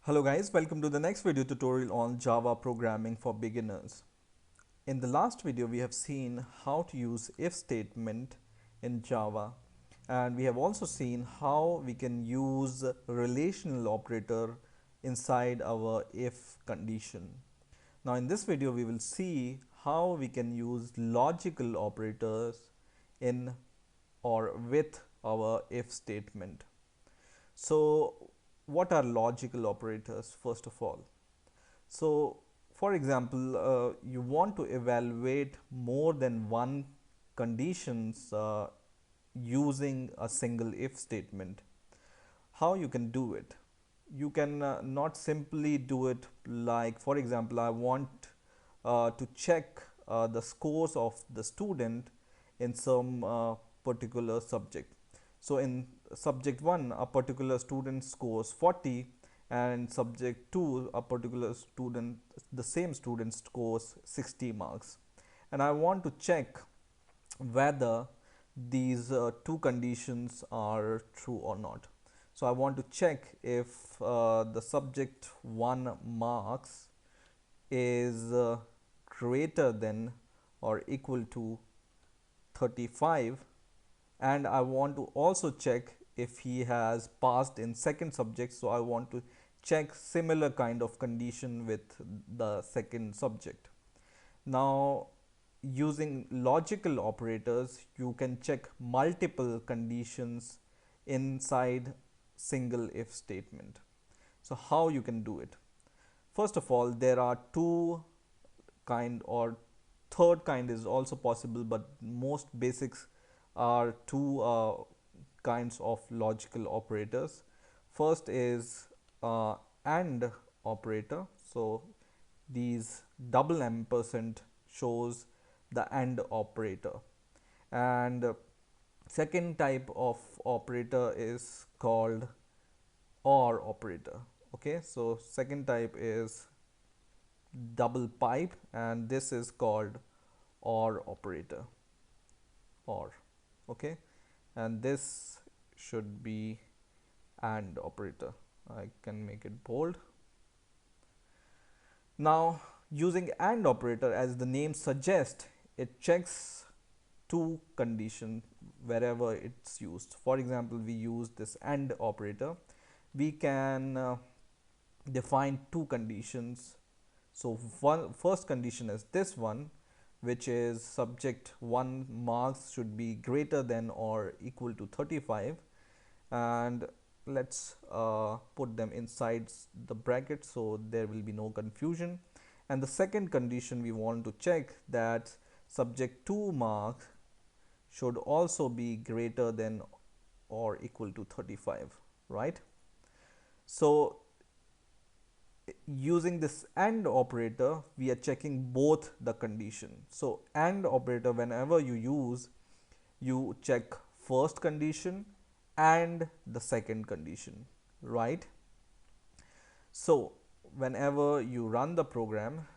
Hello guys, welcome to the next video tutorial on Java programming for beginners. In the last video we have seen how to use if statement in Java, and we have also seen how we can use relational operator inside our if condition. Now in this video we will see how we can use logical operators in or with our if statement. So what are logical operators first of all? So for example, you want to evaluate more than one conditions using a single if statement. How you can do it? You can not simply do it like, for example, I want to check the scores of the student in some particular subject. So in subject 1 a particular student scores 40, and subject 2 a particular student, the same student scores 60 marks, and I want to check whether these two conditions are true or not. So I want to check if the subject 1 marks is greater than or equal to 35, and I want to also check if he has passed in second subject. So I want to check similar kind of condition with the second subject. Now using logical operators you can check multiple conditions inside single if statement. So how you can do it? First of all, there are two kind, or third kind is also possible, but most basics are two kinds of logical operators. First is AND operator. So these double ampersand shows the AND operator, and second type of operator is called OR operator. Okay, so second type is double pipe, and this is called OR operator. OR. Okay, and this should be AND operator. I can make it bold. Now using AND operator, as the name suggests, it checks two conditions wherever it's used. For example, we use this AND operator, we can define two conditions. So first condition is this one, which is subject 1 marks should be greater than or equal to 35, and let's put them inside the bracket so there will be no confusion. And the second condition we want to check that subject 2 marks should also be greater than or equal to 35, right? So using this AND operator we are checking both the condition. So AND operator, whenever you use, you check first condition and the second condition, right? So whenever you run the program,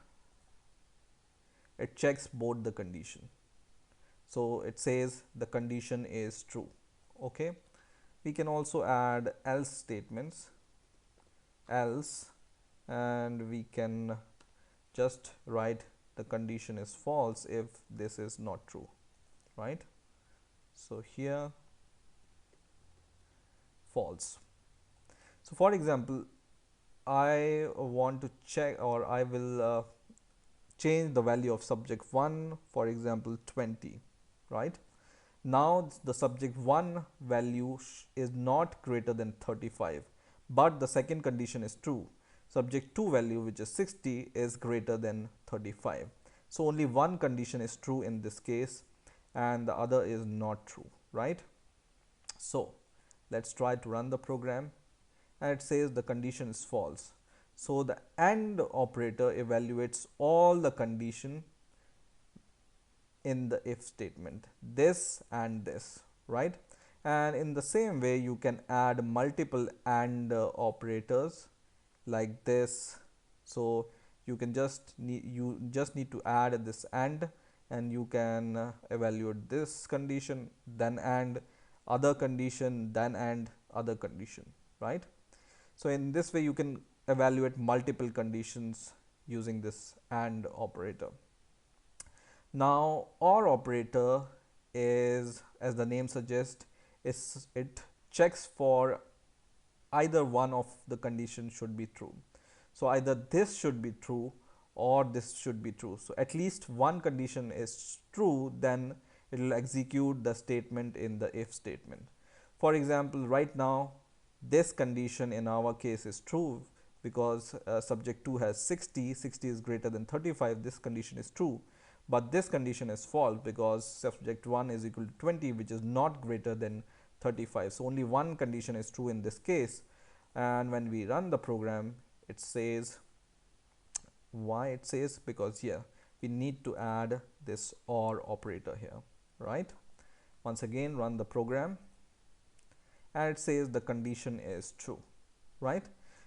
it checks both the condition. So it says the condition is true. Okay, we can also add else statements, else, and we can just write the condition is false if this is not true, right? So here false. So for example, I want to check, or I will change the value of subject 1, for example 20, right? Now the subject 1 value is not greater than 35, but the second condition is true. Subject 2 value, which is 60, is greater than 35. So only one condition is true in this case and the other is not true, right? So let's try to run the program, and it says the condition is false. So the AND operator evaluates all the condition in the if statement, this and this, right? And in the same way you can add multiple AND operators like this. So you can just need to add this and you can evaluate this condition, then AND other condition, then AND other condition, right? So in this way you can evaluate multiple conditions using this AND operator. Now, OR operator is, as the name suggests, it checks for either one of the conditions should be true. So either this should be true or this should be true. So at least one condition is true, then it will execute the statement in the if statement. For example, right now this condition in our case is true because subject 2 has 60, 60 is greater than 35, this condition is true. But this condition is false because subject 1 is equal to 20, which is not greater than 35. So only one condition is true in this case. And when we run the program, it says, why it says, because yeah, we need to add this OR operator here, right? Once again, run the program and it says the condition is true, right?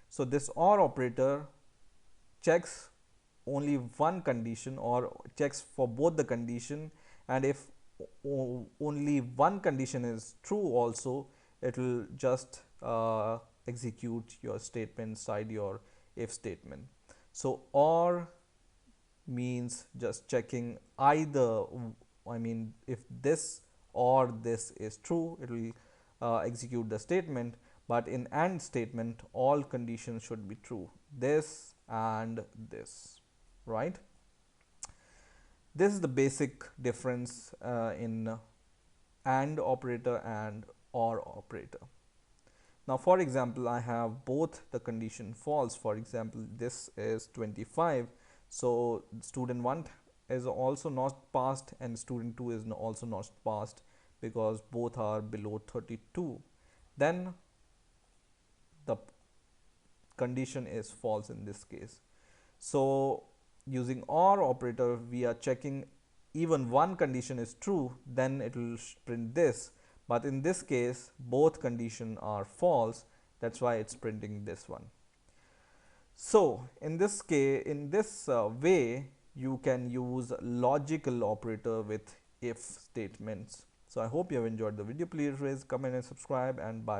So this OR operator checks only one condition or checks for both the condition, and if only one condition is true also, it will just execute your statement inside your if statement. So OR means just checking either, I mean, if this or this is true, it will execute the statement. But in AND statement, all conditions should be true, this and this, right? This is the basic difference in AND operator and OR operator. Now, for example, I have both the condition false. For example, this is 25. So student 1 is also not passed and student 2 is also not passed because both are below 32. Then the condition is false in this case. So using OR operator, we are checking even one condition is true, then it will print this. But in this case, both conditions are false. That's why it's printing this one. So in this case, in this way, you can use logical operator with if statements. So I hope you have enjoyed the video. Please raise, comment and subscribe, and bye.